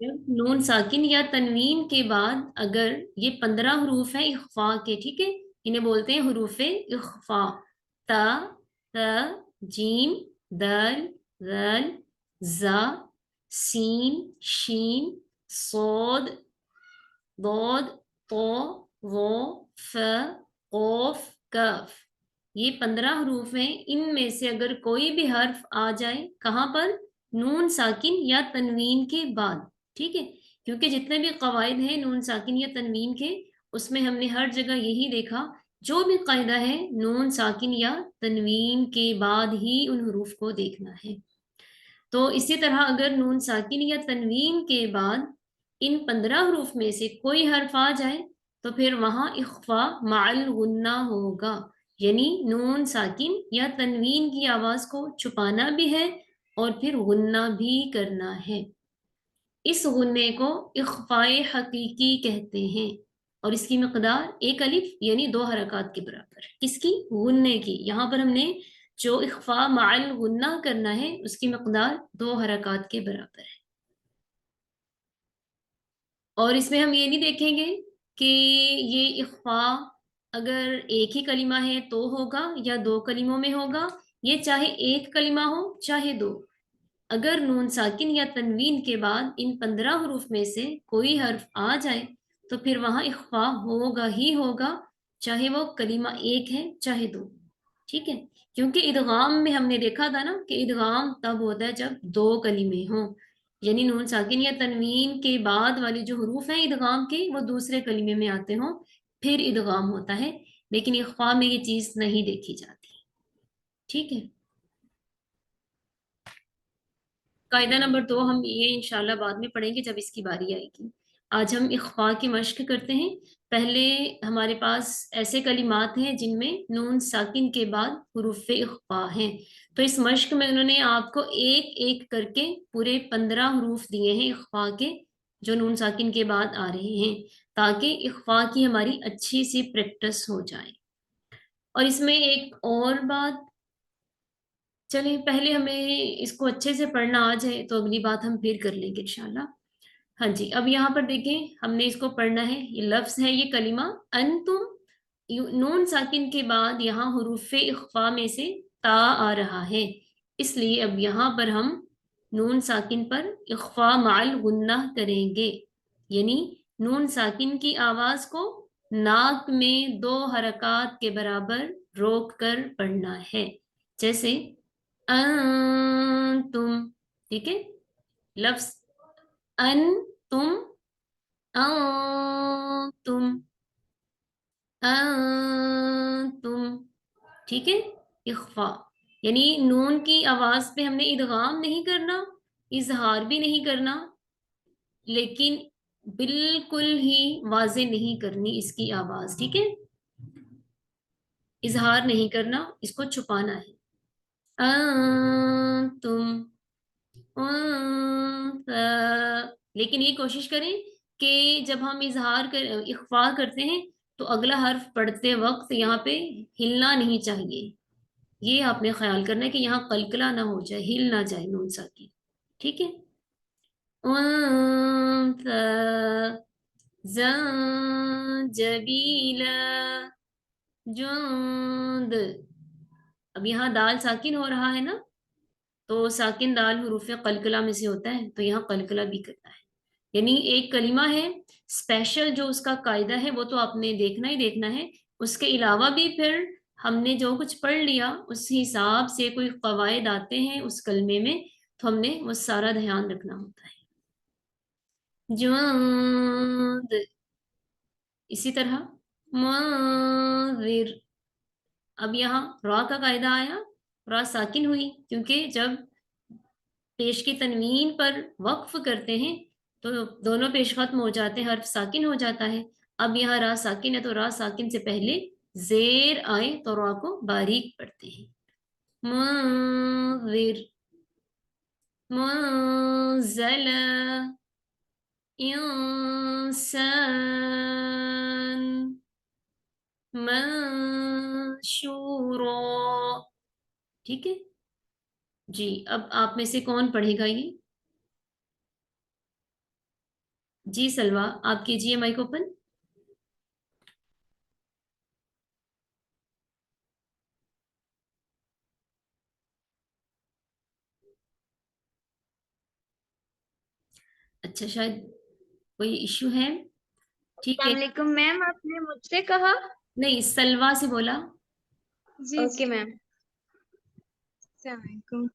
नून साकिन या तनवीन के बाद अगर ये 15 हरूफ हैं इख्फा के, ठीक है, इन्हें बोलते हैं हरूफे इख्फा। ता, त, जीम, दल, रल, जा, सीन, शीन, सोद, दौद, तो, वो, फ, कोफ, कफ। ये 15 हरूफ हैं। इनमें से अगर कोई भी हर्फ आ जाए कहाँ पर, नून साकिन या तनवीन के बाद, ठीक है, क्योंकि जितने भी कवायद हैं नून साकिन या तनवीन के, उसमें हमने हर जगह यही देखा, जो भी कायदा है नून साकिन या तनवीन के बाद ही उन हरूफ को देखना है। तो इसी तरह अगर नून साकिन या तनवीन के बाद इन 15 हरूफ में से कोई हर्फ आ जाए तो फिर वहां इख्फा माल गुन्ना होगा, यानी नून साकिन या तनवीन की आवाज को छुपाना भी है और फिर गुन्ना भी करना है। इस गुन्ने को इख्फाए हकीकी कहते हैं और इसकी मकदार एक अलिफ यानी 2 हरकत के बराबर है। किसकी? गुन्ने की। यहाँ पर हमने जो इख्फा माल गुन्ना करना है उसकी मकदार 2 हरकत के बराबर है। और इसमें हम ये नहीं देखेंगे कि ये इख्फा अगर एक ही कलिमा है तो होगा या 2 कलिमों में होगा, ये चाहे एक कलिमा हो चाहे 2। अगर नून साकिन या तनवीन के बाद इन 15 हरूफ में से कोई हर्फ आ जाए तो फिर वहां इख्फा होगा ही होगा, चाहे वो कलीमा एक है चाहे 2, ठीक है। क्योंकि इदगाम में हमने देखा था ना कि इदगाम तब होता है जब 2 कलीमे हों, यानी नून साकिन या तनवीन के बाद वाले जो हरूफ हैं इदगाम के वो दूसरे कलीमे में आते हों, फिर इदगाम होता है। लेकिन इख्फा में ये चीज नहीं देखी जाती, ठीक है। कायदा नंबर 2 हम ये इंशाल्लाह बाद में पढ़ेंगे जब इसकी बारी आएगी। आज हम इख्फा की मश्क करते हैं। पहले हमारे पास ऐसे कलिमात हैं जिनमें नून साकिन के बाद हुरूफ इख्फा हैं। तो इस मश्क में उन्होंने आपको एक एक करके पूरे 15 हरूफ दिए हैं इख्फा के, जो नून साकिन के बाद आ रहे हैं, ताकि इख्फा की हमारी अच्छी सी प्रैक्टिस हो जाए। और इसमें एक और बात, चलिए पहले हमें इसको अच्छे से पढ़ना आ जाए तो अगली बात हम फिर कर लेंगे इंशाल्लाह। हाँ जी, अब यहाँ पर देखें हमने इसको पढ़ना है। ये लफ्ज है, ये कलिमा अंतुम, नून साकिन के बाद यहाँ हुरूफे इख्फा में से ता आ रहा है, इसलिए अब यहाँ पर हम नून साकिन पर इख्फा माल गुन्ना करेंगे, यानी नून साकिन की आवाज को नाक में 2 हरकत के बराबर रोक कर पढ़ना है। जैसे तुम, ठीक है, लफ्ज अन तुम, तुम, तुम, ठीक है। इख्फा यानी नून की आवाज पे हमने इदगाम नहीं करना, इजहार भी नहीं करना, लेकिन बिल्कुल ही वाजे नहीं करनी इसकी आवाज, ठीक है। इजहार नहीं करना, इसको छुपाना है। तुम, लेकिन ये कोशिश करें कि जब हम इजहार कर इख्फा करते हैं तो अगला हर्फ पढ़ते वक्त यहाँ पे हिलना नहीं चाहिए। ये आपने ख्याल करना है कि यहाँ कलकला ना हो जाए, हिल ना जाए नून साकिन, ठीक है। जबीला, जुंद। अब यहाँ दाल साकिन हो रहा है ना, तो साकिन दाल हुरूफ कलकला में से होता है, तो यहाँ कलकला भी करना है। यानी एक कलिमा है स्पेशल, जो उसका कायदा है वो तो आपने देखना ही देखना है। उसके अलावा भी फिर हमने जो कुछ पढ़ लिया उस हिसाब से कोई कवायद आते हैं उस कलमे में, तो हमने वो सारा ध्यान रखना होता है। जुंद, इसी तरह मुंज़िर। अब यहाँ रा का कायदा आया, रा साकिन हुई, क्योंकि जब पेश की तनवीन पर वक्फ करते हैं तो दोनों पेश खत्म हो जाते हैं, हर्फ साकिन हो जाता है। अब यहाँ रा साकिन है तो रा साकिन से पहले जेर आए तो रा को बारीक पढ़ते हैं। मुंज़िर, मुंज़ला, इंसान, मंशूरा, ठीक है जी। अब आप में से कौन पढ़ेगा ये? जी सलवा, आप कीजिए माइक ओपन। अच्छा, शायद कोई इश्यू है। ठीक अस्सलाम है, वालेकुम मैम, आपने मुझसे कहा? नहीं सलवा से बोला। जी ओके मैम। अस्सलाम वालेकुम।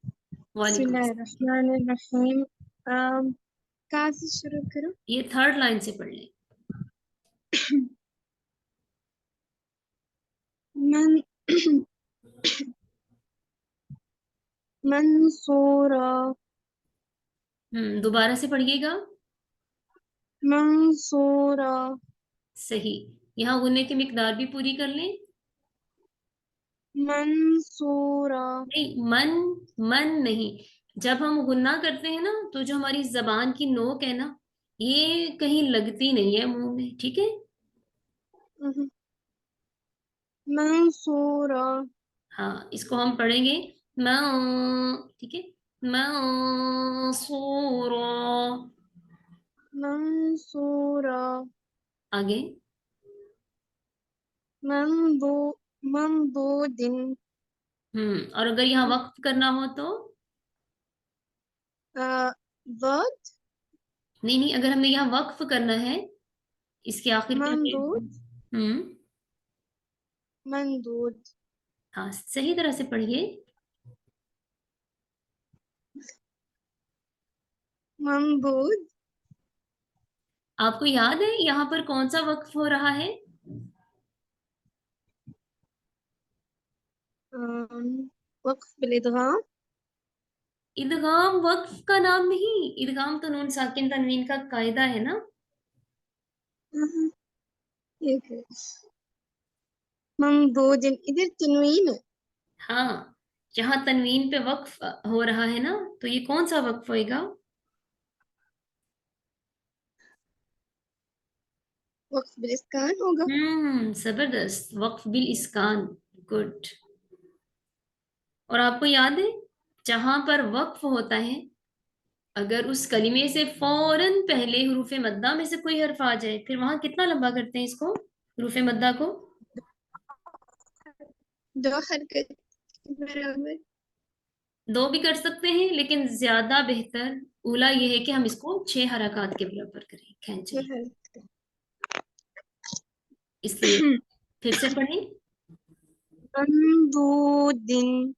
वालेकुम। बिस्मिल्लाहिर्रहमानिर्रहीम। कहाँ से शुरू करूँ? ये थर्ड लाइन से पढ़ लें। मन मंसूरा, दोबारा से पढ़िएगा। मंसूरा, सही। यहाँ गुन्ने की मिकदार भी पूरी कर लें। मंसूरा, नहीं, मन, मन नहीं। जब हम गुन्ना करते हैं ना, तो जो हमारी जबान की नोक है ना, ये कहीं लगती नहीं है मुंह में, ठीक है। मंसूरा, हाँ, इसको हम पढ़ेंगे मैं, ठीक है। मैं सूरा। मंसूरा, आगे। मंदू मंदूदिन, और अगर यहाँ वक्फ करना हो तो? वद, नहीं नहीं, अगर हमने यहाँ वक्फ करना है, इसके आखिर पे मंदूद, हमें मंदूद, हाँ, सही तरह से पढ़िए। मंदूद, आपको याद है यहाँ पर कौन सा वक्फ हो रहा है? वक्फ बिल-इदगाम। इदगाम वक्फ का नाम नहीं। इदगाम तो नून साकिन तनवीन का कायदा है ना। ठीक है। ममदूदिन, इधर तनवीन है। हाँ, जहाँ तनवीन पे वक्फ हो रहा है ना, तो ये कौन सा वक्फ होएगा? वक्फ बिल-इस्कान होगा। जबरदस्त, वक्फ बिल इस्कान। गुड। और आपको याद है, जहां पर वक्फ होता है, अगर उस कलिमे से फौरन पहले हुरूफ मद्दा में से कोई हर्फ आ जाए, फिर वहां कितना लंबा करते हैं इसको, हुरूफ मद्दा को? दो हरकत के बराबर। दो भी कर सकते हैं, लेकिन ज्यादा बेहतर उला ये है कि हम इसको 6 हरकत के बराबर करें, छह खींचें। हरकत। इसलिए फिर से पढ़ें। ममदूदिन,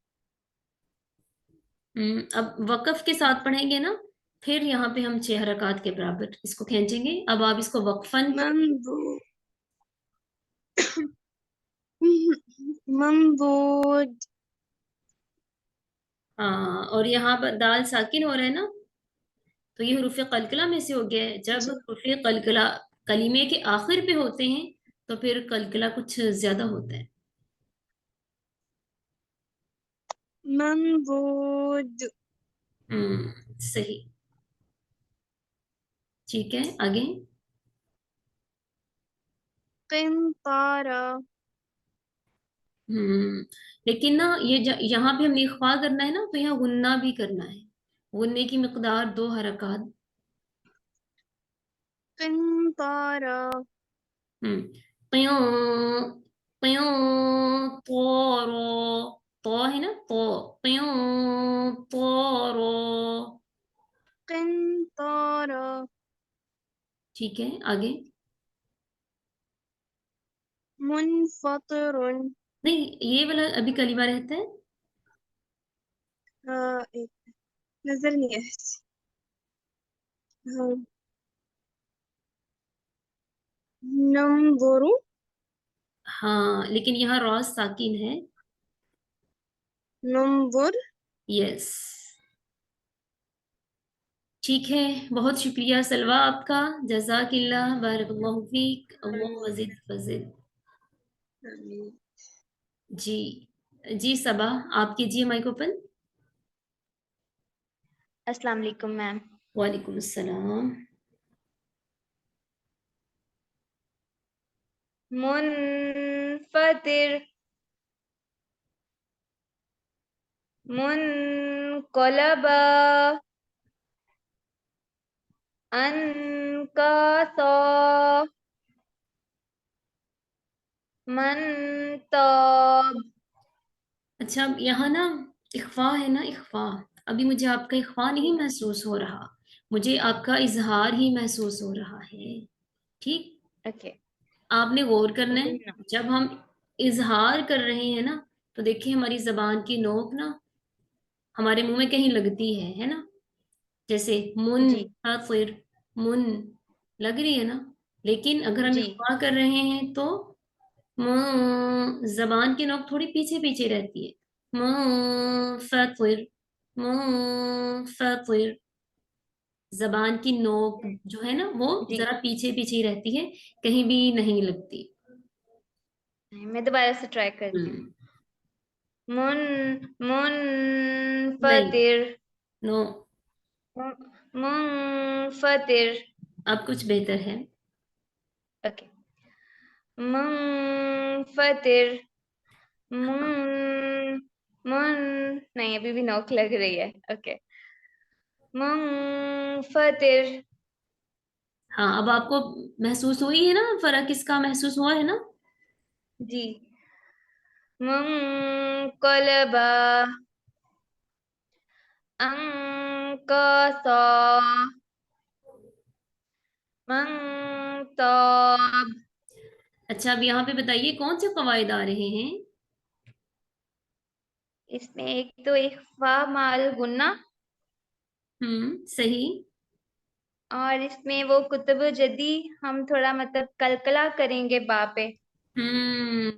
अब वक़फ़ के साथ पढ़ेंगे ना, फिर यहाँ पे हम 6 हरकत के बराबर इसको खींचेंगे। अब आप इसको वक्फन पढ़ें। ममदू ममदूद, हाँ, और यहाँ पर दाल साकिन हो रहा है ना, तो ये हरूफ कलकला में से हो गया है। जब जी। हरूफ कलकला कलीमे के आखिर पे होते हैं, तो फिर कलकला कुछ ज्यादा होता है। ममदूद, सही। ठीक है, आगे। किंतारा, लेकिन ना ये यहाँ पे हमने इख्फा करना है ना, तो यहाँ गुन्ना भी करना है। गुन्ने की मिकदार 2 हरकत। किंतारा, हम्म प्यों, प्यों, तोरो। तो है ना, तो प्यों, तोरो। किंतारा, ठीक है, आगे। मुनफतरुन। नहीं, ये वाला अभी कलीमा रहता है। एक नजर नहीं है। हाँ, नंबरू, हाँ, लेकिन यहाँ रॉस साकिन है। नंबर। यस। ठीक है, बहुत शुक्रिया सलवा आपका। जज़ाकिल्लाह, बारकल्लाहु फीक, अल्लाह वज़िद फज़िल। जी। जी सबा, आप कीजिए माइक ओपन। अस्सलाम वालेकुम मैम। वालेकुम अस्सलाम। मुनफतिर, मुनक़लबा, का सौ मन तब। अच्छा, अब यहाँ ना इख्फा है ना, इख्फा। अभी मुझे आपका इख्फा नहीं महसूस हो रहा, मुझे आपका इजहार ही महसूस हो रहा है। ठीक, ओके। आपने गौर करना है। गुन्ना। जब हम इजहार कर रहे हैं ना, तो देखिए हमारी जबान की नोक ना हमारे मुंह में कहीं लगती है ना। जैसे मुन, जी फिर मुन लग रही है ना। लेकिन अगर हम जी इख्फा कर रहे हैं तो जबान की नोक थोड़ी पीछे पीछे रहती है। मुफतिर, मुफतिर। जबान की नोक जो है ना वो जी। जरा पीछे पीछे ही रहती है, कहीं भी नहीं लगती। मैं दोबारा से ट्राई करती हूँ। हम्म। मुन मुन नहीं, फतिर नो। मुनफतिर। अब कुछ बेहतर है। ओके। मुनफतिर। मुन मुन नहीं, अभी भी नोक लग रही है। ओके। मुनफतिर। हाँ, अब आपको महसूस हुई है ना, फर्क इसका महसूस हुआ है ना। जी। मुनकलबा अंकसा मंतब। अच्छा, अब यहाँ पे बताइए कौन से कवायद आ रहे हैं। इसमें एक तो इख्फा माल गुन्ना, सही। और इसमें वो कुतुब जदी हम थोड़ा मतलब कलकला करेंगे बा पे।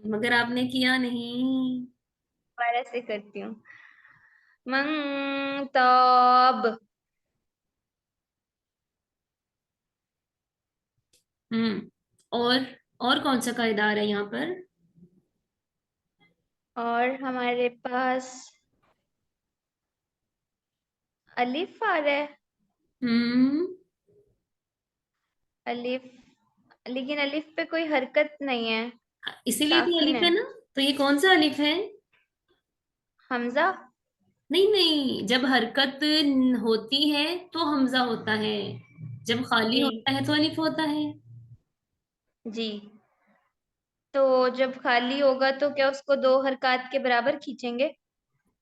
मगर आपने किया नहीं। दोबारा से करती हूँ। मंतब। हम्म और कौन सा कायदा आ रहा है यहाँ पर। और हमारे पास अलिफ आ रहा है। हम्म अलिफ, लेकिन अलिफ पे कोई हरकत नहीं है, इसीलिए तो साकिन अलिफ है। है ना। तो ये कौन सा अलिफ है। हमजा। नहीं नहीं, जब हरकत होती है तो हमजा होता है, जब खाली जी होता है तो अलिफ होता है। जी। तो जब खाली होगा तो क्या उसको दो हरकत के बराबर खींचेंगे?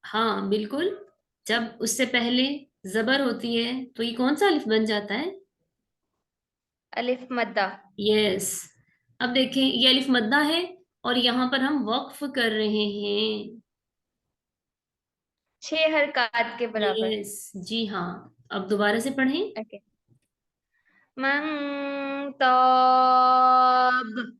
हाँ बिल्कुल, जब उससे पहले जबर होती है तो ये कौन सा अलिफ बन जाता है। अलिफ मद्दा। यस। अब देखें ये अलिफ मद्दा है, और यहाँ पर हम वक्फ कर रहे हैं। 6 हरकत के बराबर। यस, जी हाँ। अब दोबारा से पढ़ें। ओके। मन तब।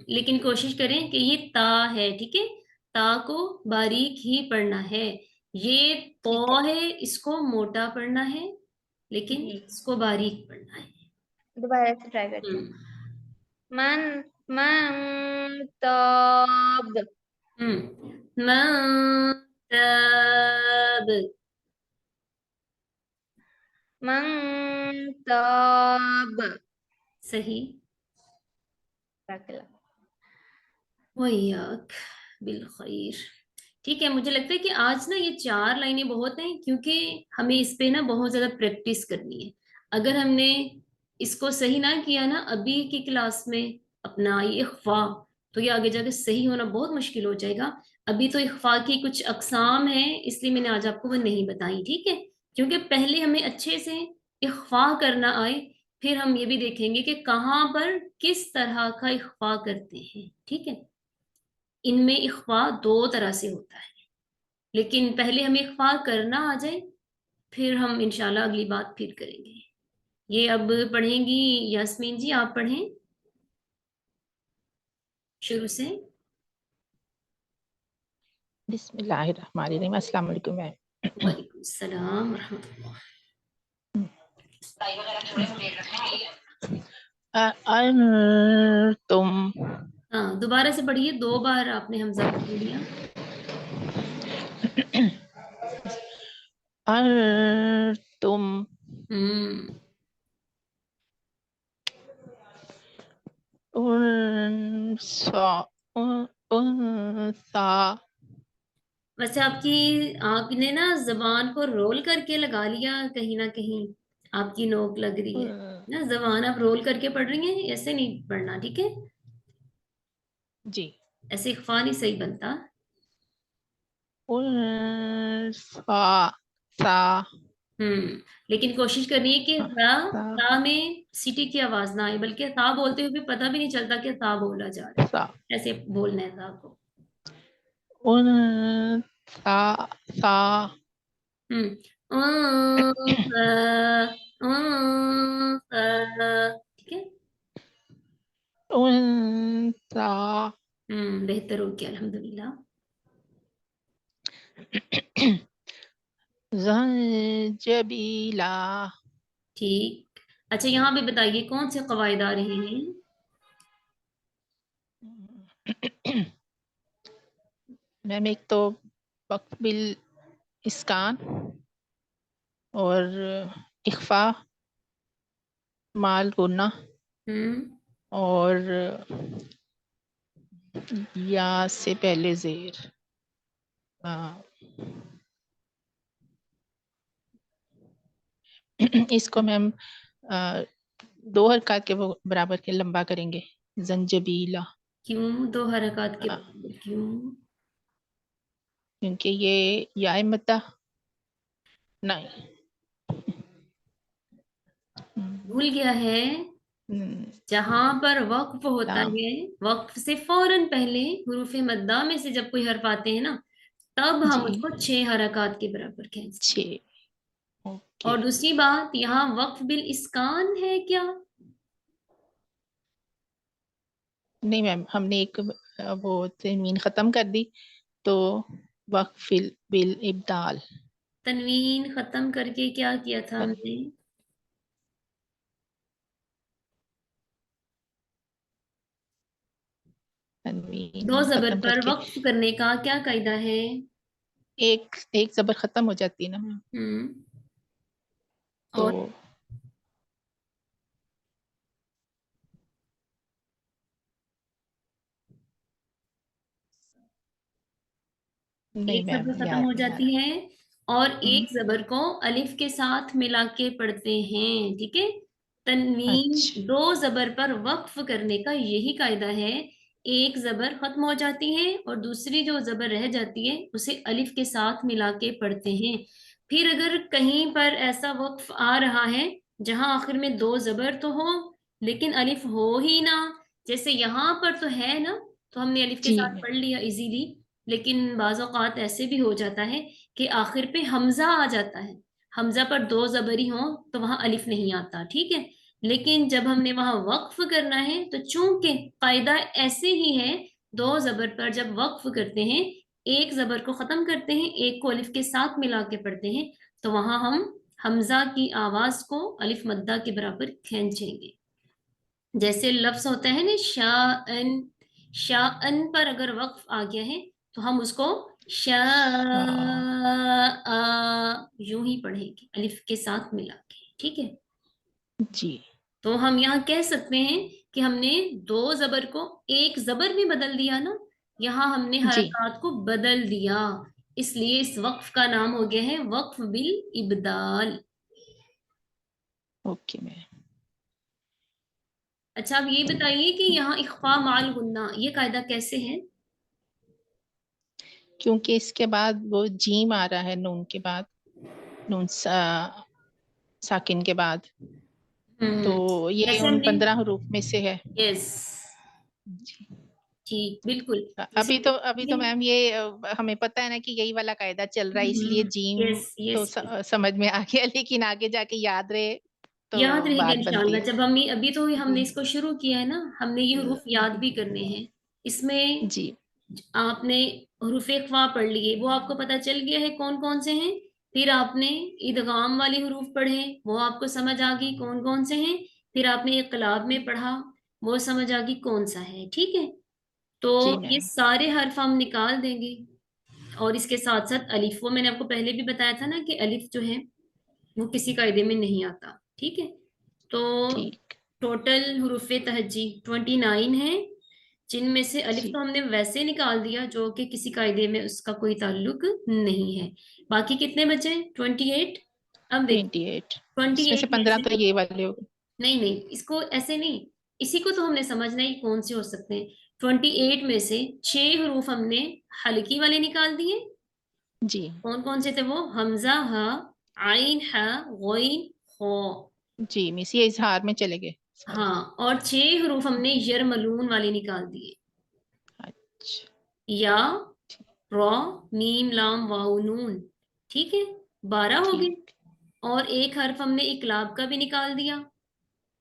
लेकिन कोशिश करें कि ये ता है, ठीक है। ता को बारीक ही पढ़ना है। ये ठीक है तो है, इसको मोटा पढ़ना है, लेकिन जी। इसको बारीक पढ़ना है। दोबारा से ट्राई करती हूँ। हम्म मन मन तब। मतलब। मन तब। सही। अगला। वैयाक बिल खैर। ठीक है, मुझे लगता है कि आज ना ये 4 लाइनें बहुत हैं, क्योंकि हमें इस पे ना बहुत ज्यादा प्रैक्टिस करनी है। अगर हमने इसको सही ना किया ना अभी की क्लास में, अपना ये इख्फा, तो ये आगे जाके सही होना बहुत मुश्किल हो जाएगा। अभी तो इख्फा की कुछ अकसाम है, इसलिए मैंने आज आपको वो नहीं बताई, ठीक है। क्योंकि पहले हमें अच्छे से इख्फा करना आए, फिर हम ये भी देखेंगे कि कहाँ पर किस तरह का इख्फा करते हैं, ठीक है। इनमें इख्फा 2 तरह से होता है, लेकिन पहले हमें इख्फा करना आ जाए, फिर हम इंशाल्लाह अगली बात फिर करेंगे। ये अब पढ़ेंगी यास्मीन जी, आप पढ़ें शुरू से। बिस्मिल्लाहिर्रहमानिर्रहीम। अस्सलाम वालेकुम मैम। वालेकुम सलाम रहमतुल्लाह। तुम हाँ, दोबारा से पढ़िए, 2 बार आपने हमजा पकड़ लिया। तुम हम्म उनसा उनसा। वैसे आपने ना जबान को रोल करके लगा लिया कहीं ना कहीं। آپ کی نوک لگ رہی ہے نا، زبان آپ رول کر کے پڑھ رہی ہیں، ایسے نہیں پڑھنا، ٹھیک ہے؟ جی. ایسے اخفا نہیں صحیح بنتا. سا سا لیکن کوشش کرنی ہے کہ سا تا میں سیٹی کی آواز نہ آئے، بلکہ تا بولتے ہوئے بھی پتہ بھی نہیں چلتا کہ تا بولا جا رہا سا ہے، ایسے بولنا ہے تا کو. سا سا ٹھیک ہے. سا. بہتر ہو گیا الحمدللہ. زنجبیلا. ٹھیک. اچھا یہاں پہ بتائیے کون سے قواعد آ رہے ہیں؟ میم ایک تو وقف بالاسکان اور اخفا مال گنا اور یا سے پہلے زیر. اس کو میم 2 حرکات کے برابر کے لمبا کریں گے. زنجبیلا. کیوں 2 حرکات کے کیوں؟ کیونکہ یہ یا مدہ نہیں بھول گیا ہے. جہاں پر وقف ہوتا ہے، وقف سے فوراً پہلے حروف مدہ میں سے جب کوئی حرف آتے ہیں نا، تب ہم اس کو 6 حرکات کے برابر کھینچتے ہیں. 6. اور دوسری بات یہاں وقف بالاسکان ہے کیا؟ نہیں میم ہم نے ایک وہ تنوین ختم کر دی تو وقف بالابدال. تنوین ختم کر کے کیا کیا تھا ہم نے؟ تنوین 2 زبر ختم پر کر کے وقف کرنے کا کیا قاعدہ ہے؟ ایک زبر ختم ہو جاتی ہے نا میم. تو اور نہیں ایک میم زبر ختم یاد ہو نہیں آ جاتی ہے اور رہا. ایک زبر کو الف کے ساتھ ملا کے پڑھتے ہیں، ٹھیک ہے؟ تنوین اچھا 2 زبر پر وقف کرنے کا یہی قاعدہ ہے. ایک زبر ختم ہو جاتی ہے اور دوسری جو زبر رہ جاتی ہے اسے الف کے ساتھ ملا کے پڑھتے ہیں. پھر اگر کہیں پر ایسا وقف آ رہا ہے جہاں آخر میں 2 زبر تو ہو لیکن الف ہو ہی نہ، جیسے یہاں پر تو ہے نا، تو ہم نے الف کے جی ساتھ پڑھ لیا ایزیلی. لیکن بعض اوقات ایسے بھی ہو جاتا ہے کہ آخر پہ حمزہ آ جاتا ہے، حمزہ پر 2 زبری ہوں تو وہاں الف نہیں آتا، ٹھیک ہے؟ لیکن جب ہم نے وہاں وقف کرنا ہے تو چونکہ قاعدہ ایسے ہی ہے، 2 زبر پر جب وقف کرتے ہیں ایک زبر کو ختم کرتے ہیں، ایک کو الف کے ساتھ ملا کے پڑھتے ہیں، تو وہاں ہم حمزہ کی آواز کو الف مدہ کے برابر کھینچیں گے. جیسے لفظ ہوتا ہے نا شاءن، شاءن پر اگر وقف آ گیا ہے تو ہم اس کو شاء یوں ہی پڑھیں گے الف کے ساتھ ملا کے، ٹھیک ہے؟ جی. تو ہم یہاں کہہ سکتے ہیں کہ ہم نے 2 زبر کو ایک زبر بھی بدل دیا نا، یہاں ہم نے جی حرکات کو بدل دیا، اس لیے اس وقف کا نام ہو گیا ہے وقف بالابدال. Okay ma'am. اچھا اب یہ بتائیے کہ یہاں اخفا مال غنہ یہ قاعدہ کیسے ہے؟ کیونکہ اس کے بعد وہ جیم آ رہا ہے نون کے بعد، نون ساکن کے بعد، تو یہ جیسے ہم ان نے 15 حروف میں سے ہے. یس جی. ٹھیک بالکل. ابھی تو میم یہ ہمیں پتہ ہے نا کہ یہی والا قاعدہ چل رہا ہے، اس لیے جیم یس تو یس سمجھ میں آ گیا، لیکن آگے جا کے یاد رہے تو یاد رہے گا بات انشاءاللہ. بنتی ہے. جب ابھی تو ہم نے اس کو شروع کیا ہے نا، ہم نے یہ حروف یاد بھی کرنے ہیں. اس میں جی آپ نے حروف اخفا پڑھ لیے، وہ آپ کو پتہ چل گیا ہے کون کون سے ہیں. پھر آپ نے ادغام والے حروف پڑھے، وہ آپ کو سمجھ آ گئی کون کون سے ہیں. پھر آپ نے اقلاب میں پڑھا، وہ سمجھ آ گئی کون سا ہے، ٹھیک ہے؟ تو جی یہ میم. سارے حرف ہم نکال دیں گے. اور اس کے ساتھ ساتھ الف، وہ میں نے آپ کو پہلے بھی بتایا تھا نا کہ الف جو ہے وہ کسی قاعدے میں نہیں آتا، ٹھیک ہے؟ تو ٹھیک. ٹوٹل حروف تہجی 29 ہیں، جن میں سے الف جی تو ہم نے ویسے نکال دیا جو کہ کسی قاعدے میں اس کا کوئی تعلق نہیں ہے. باقی کتنے بچے؟ 28. अब देख 28 28 इसमें से में 15 से तो ये वाले हो गए। नहीं, इसको ऐसे नहीं, इसी को तो हमने समझना है कौन से हो सकते हैं। 28 में से 6 हरूफ हमने हल्की वाले निकाल दिए। जी कौन कौन से थे वो? हमजा हा, आइन हा, गोइन, खो। जी मिस, ये इजहार में चले गए सारे। हाँ, और 6 हरूफ हमने यरमलून वाले निकाल दिए। अच्छा या, रॉ, मीम, लाम, वाव, नून। ठीक है, 12 हो गए। ठीक। और एक हर्फ हमने इकलाब का भी निकाल दिया,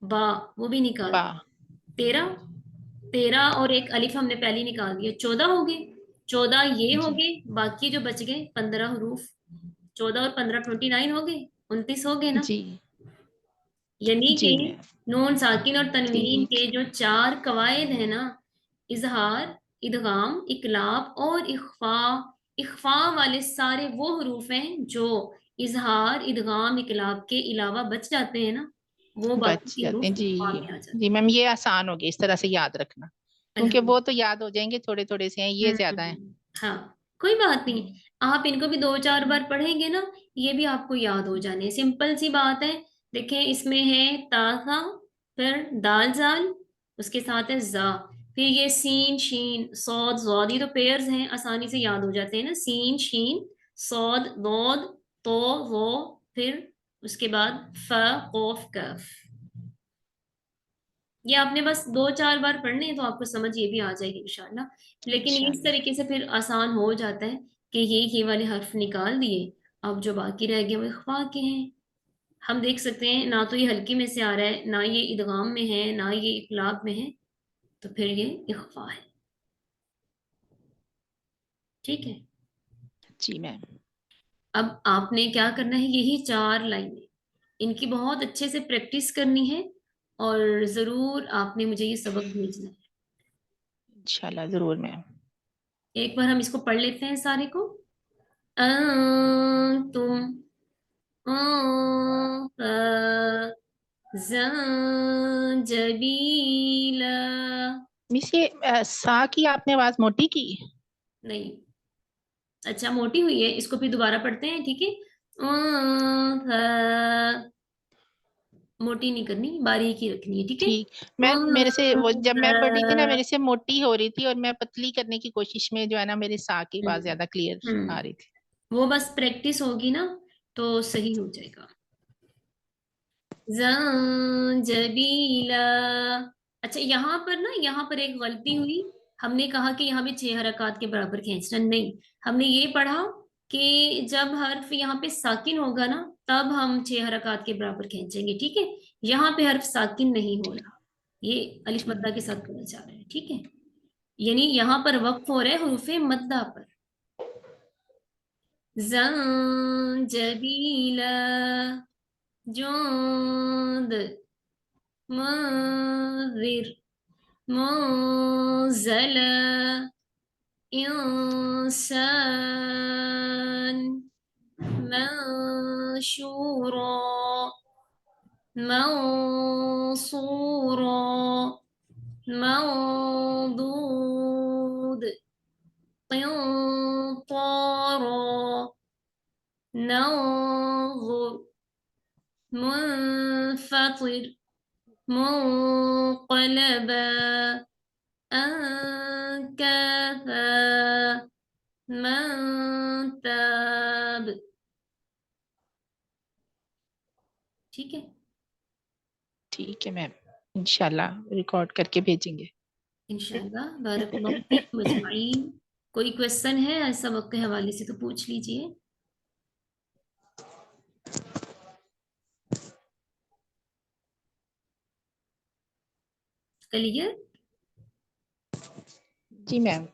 बा, वो भी निकाल बा। दिया। 13, 13 और एक अलिफ हमने पहले निकाल दिया, 14 हो गए। 14 ये हो जी गए, बाकी जो बच गए 15 हरूफ। 14 और 15 29 हो गए, 29 हो गए ना। जी यानी कि जी मैम। नून साकिन और तनवीन ठीक। के जो 4 कवायद है ना, इजहार, इदगाम, इकलाब और इख्फा। इख्फा वाले सारे वो हरूफ हैं जो इजहार, इदगाम, इकलाब के अलावा बच जाते हैं ना, वो बाकी बच के जाते हरूफ हैं जी। इख्फा में आ जाते जी मैम, ये आसान हो गया इस तरह से याद रखना, हैं। क्योंकि वो तो याद हो जाएंगे, थोड़े थोड़े से हैं, ये ज्यादा है। हाँ, कोई बात नहीं। हम्म, आप इनको भी 2-4 बार पढ़ेंगे ना, ये भी आपको याद हो जाने, सिंपल सी बात है। देखें, इसमें है ता था, फिर दाल जाल, उसके साथ है जा, फिर ये सीन शीन सौद जौद, ये तो पेयर्स हैं, आसानी से याद हो जाते हैं ना। सीन शीन सौद दौद तो वो, फिर उसके बाद फ कौफ कफ। ये आपने बस 2-4 बार पढ़ने हैं तो आपको समझ ये भी आ जाएगी इंशाल्लाह। लेकिन ये इस इंशाल्लाह। तरीके से फिर आसान हो जाता है कि ये वाले हर्फ निकाल दिए, अब जो बाकी रह गए वो इख्फा के हैं। हम देख सकते हैं ना, तो ये हल्की में से आ रहा है, ना ये इदगाम में है, ना ये इकलाब में है, तो फिर ये इख्फा है। ठीक है, जी मैम। अब आपने क्या करना है, यही 4 लाइनें, इनकी बहुत अच्छे से प्रैक्टिस करनी है, और जरूर आपने मुझे ये सबक भेजना है। इंशाल्लाह जरूर मैम। एक बार हम इसको पढ़ लेते हैं सारे को। तुम जबीला। मिस, ये सा की आपने आवाज मोटी की। नहीं, अच्छा मोटी हुई है, इसको फिर दोबारा पढ़ते हैं, ठीक है। मोटी नहीं करनी, बारीक ही रखनी है, ठीक है। ठीक। मैं मेरे से वो जब मैं पढ़ रही थी ना, मेरे से मोटी हो रही थी, और मैं पतली करने की कोशिश में जो है ना, मेरी सा की आवाज ज्यादा क्लियर आ रही थी। वो बस प्रैक्टिस होगी ना तो सही हो जाएगा। जबीला। अच्छा, यहाँ पर ना, यहाँ पर एक गलती हुई। हमने कहा कि यहाँ पे 6 हरकत के बराबर खींचना, नहीं, हमने ये पढ़ा कि जब हर्फ यहाँ पे साकिन होगा ना, तब हम 6 हरकत के बराबर खींचेंगे, ठीक है। यहाँ पे हर्फ साकिन नहीं हो रहा, ये अलिफ मद्दा के साथ करना चाह रहे हैं, ठीक है। यानी यहाँ पर वक्फ हो रहा है हुरूफे मद्दा पर। जबीला, जोंद, منذر، منزلا، إنسان، منشورا، منصورا، منضود، قنطارا، ننظر، منفطر، منقلبا، أنكافا، من تاب। ठीक है, ठीक है मैम, इंशाल्लाह रिकॉर्ड करके भेजेंगे। इंशाल्लाह। बारकल्लाहु फीकुम अजमाइन। कोई क्वेश्चन है ऐसा वक्त के हवाले से तो पूछ लीजिए। क्लियर? जी मैम।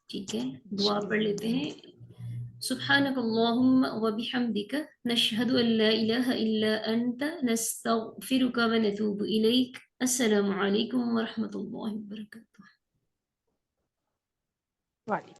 ठीक है, दुआ पढ़ लेते हैं। सुब्हानक अल्लाहुम्मा व बिहम्दिक नशहदु अन ला इलाहा इल्ला अंत नस्तगफिरुका व नतूबु इलैक। अस्सलामु अलैकुम व रहमतुल्लाहि व बरकातुहू। वालेकुम।